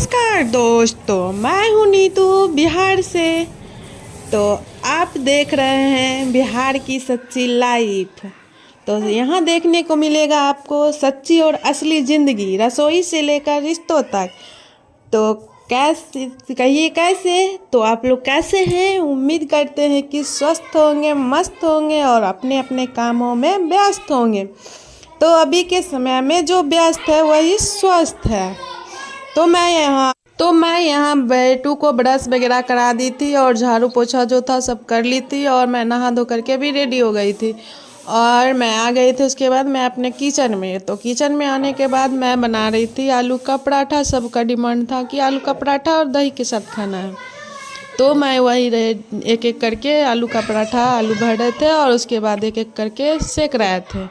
नमस्कार दोस्तों, मैं हूँ नीतू बिहार से। तो आप देख रहे हैं बिहार की सच्ची लाइफ। तो यहाँ देखने को मिलेगा आपको सच्ची और असली ज़िंदगी, रसोई से लेकर रिश्तों तक। तो कैसे कहिए कैसे, तो आप लोग कैसे हैं? उम्मीद करते हैं कि स्वस्थ होंगे, मस्त होंगे और अपने अपने कामों में व्यस्त होंगे। तो अभी के समय में जो व्यस्त है वही स्वस्थ है। तो मैं यहाँ बेटू को ब्रश वगैरह करा दी थी और झाड़ू पोछा जो था सब कर ली थी और मैं नहा धो करके भी रेडी हो गई थी और मैं आ गई थी। उसके बाद मैं अपने किचन में, तो किचन में आने के बाद मैं बना रही थी आलू का पराठा। सबका डिमांड था कि आलू का पराठा और दही के साथ खाना है, तो मैं वही एक एक करके आलू का पराठा आलू भर रहे थे और उसके बाद एक एक करके सेक रहे थे।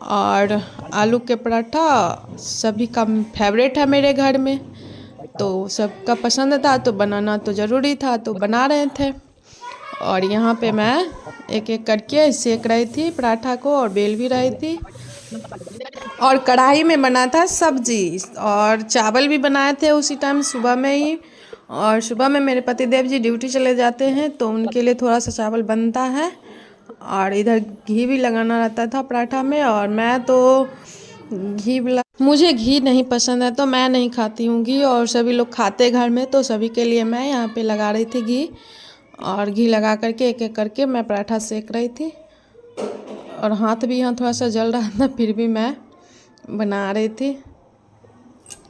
और आलू के पराठा सभी का फेवरेट है मेरे घर में, तो सबका पसंद था तो बनाना तो ज़रूरी था, तो बना रहे थे। और यहाँ पे मैं एक एक करके सेक रही थी पराठा को और बेल भी रही थी। और कढ़ाई में बना था सब्जी और चावल भी बनाए थे उसी टाइम सुबह में ही। और सुबह में मेरे पतिदेव जी ड्यूटी चले जाते हैं तो उनके लिए थोड़ा सा चावल बनता है और इधर घी भी लगाना रहता था पराठा में। और मैं तो मुझे घी नहीं पसंद है तो मैं नहीं खाती हूँ घी, और सभी लोग खाते घर में, तो सभी के लिए मैं यहाँ पे लगा रही थी घी। और घी लगा करके एक एक करके मैं पराठा सेक रही थी और हाथ भी यहाँ थोड़ा सा जल रहा था, फिर भी मैं बना रही थी।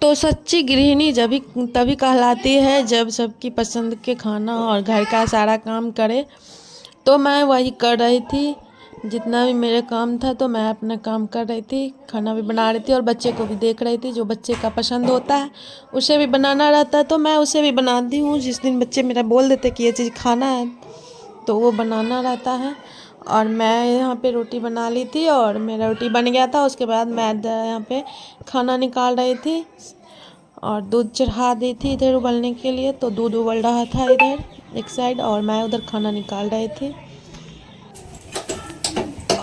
तो सच्ची गृहिणी तभी कहलाती है जब सबकी पसंद के खाना और घर का सारा काम करे। तो मैं वही कर रही थी, जितना भी मेरे काम था तो मैं अपना काम कर रही थी, खाना भी बना रही थी और बच्चे को भी देख रही थी। जो बच्चे का पसंद होता है उसे भी बनाना रहता है तो मैं उसे भी बनाती हूँ। जिस दिन बच्चे मेरा बोल देते कि ये चीज़ खाना है तो वो बनाना रहता है। और मैं यहाँ पे रोटी बना ली थी और मेरा रोटी बन गया था। उसके बाद मैं यहाँ पे खाना निकाल रही थी और दूध चढ़ा दी थी इधर उबलने के लिए, तो दूध उबल रहा था इधर एक साइड और मैं उधर खाना निकाल रही थी।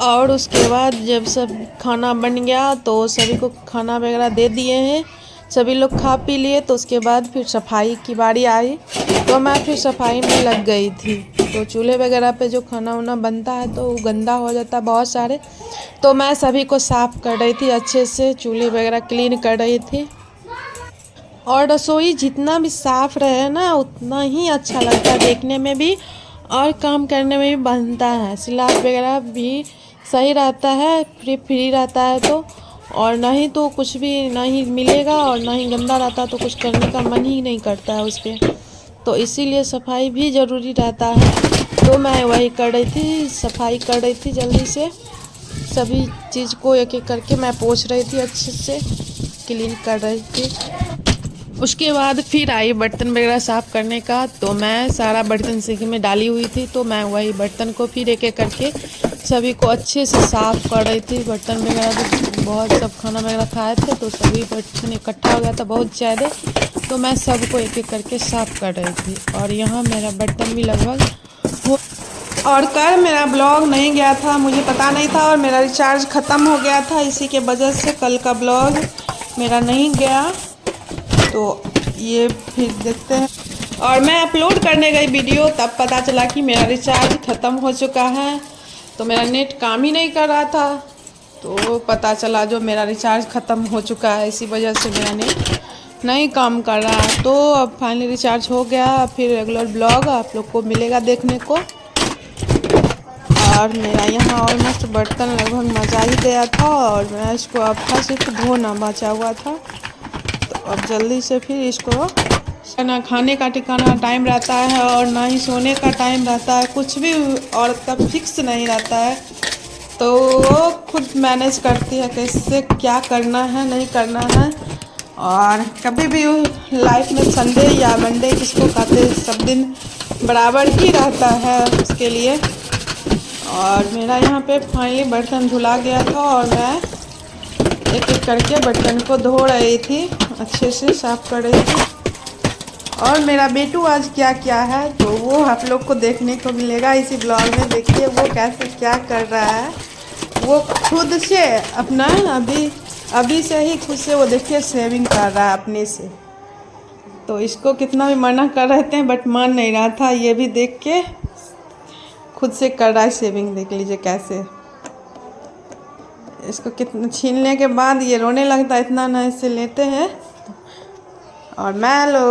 और उसके बाद जब सब खाना बन गया तो सभी को खाना वगैरह दे दिए हैं, सभी लोग खा पी लिए। तो उसके बाद फिर सफाई की बारी आई तो मैं फिर सफाई में लग गई थी। तो चूल्हे वगैरह पे जो खाना वाना बनता है तो वो गंदा हो जाता है बहुत सारे, तो मैं सभी को साफ़ कर रही थी अच्छे से, चूल्हे वगैरह क्लीन कर रही थी। और रसोई जितना भी साफ़ रहे ना उतना ही अच्छा लगता है देखने में भी और काम करने में भी बनता है। सिलाट वगैरह भी सही रहता है, फ्री रहता है तो, और नहीं तो कुछ भी नहीं मिलेगा और ना ही गंदा रहता है तो कुछ करने का मन ही नहीं करता है उस पर। तो इसीलिए सफाई भी ज़रूरी रहता है। तो मैं वही कर रही थी, सफाई कर रही थी जल्दी से, सभी चीज़ को एक एक करके मैं पोंछ रही थी, अच्छे से क्लीन कर रही थी। उसके बाद फिर आई बर्तन वगैरह साफ़ करने का, तो मैं सारा बर्तन सिंक में डाली हुई थी तो मैं वही बर्तन को फिर एक एक करके सभी को अच्छे से साफ़ कर रही थी। बर्तन वगैरह भी बहुत सब खाना वगैरह खाए थे तो सभी बर्तन इकट्ठा हो गया था बहुत ज़्यादा, तो मैं सबको एक एक करके साफ़ कर रही थी। और यहाँ मेरा बर्तन भी लगभग हो, और कल मेरा ब्लॉग नहीं गया था, मुझे पता नहीं था और मेरा रिचार्ज ख़त्म हो गया था, इसी के वजह से कल का ब्लॉग मेरा नहीं गया। तो ये फिर देखते हैं। और मैं अपलोड करने गई वीडियो तब पता चला कि मेरा रिचार्ज ख़त्म हो चुका है, तो मेरा नेट काम ही नहीं कर रहा था, तो पता चला जो मेरा रिचार्ज ख़त्म हो चुका है, इसी वजह से मेरा नेट नहीं काम कर रहा है। तो अब फाइनली रिचार्ज हो गया, फिर रेगुलर ब्लॉग आप लोग को मिलेगा देखने को। और मेरा यहाँ ऑलमोस्ट बर्तन लगभग मचा ही गया था और मैं इसको अब था सिर्फ धोना बचा हुआ था। अब जल्दी से फिर इसको, ना खाने का ठिकाना टाइम रहता है और ना ही सोने का टाइम रहता है, कुछ भी औरत का फिक्स नहीं रहता है, तो वो खुद मैनेज करती है कैसे क्या करना है नहीं करना है। और कभी भी लाइफ में संडे या मंडे किसको कहते हैं, सब दिन बराबर ही रहता है उसके लिए। और मेरा यहाँ पे फाइनली बर्तन धुला गया था और मैं एक एक करके बर्तन को धो रही थी, अच्छे से साफ़ कर रही थी। और मेरा बेटू आज क्या क्या है तो वो आप लोग को देखने को मिलेगा इसी ब्लॉग में। देखिए वो कैसे क्या कर रहा है, वो खुद से अपना अभी से ही खुद से वो देखिए सेविंग कर रहा है अपने से। तो इसको कितना भी मना कर रहे थे बट मान नहीं रहा था। ये भी देख के खुद से कर रहा है सेविंग, देख लीजिए कैसे। इसको कितना छीनने के बाद ये रोने लगता है, इतना ना इससे लेते हैं। और मैं लोग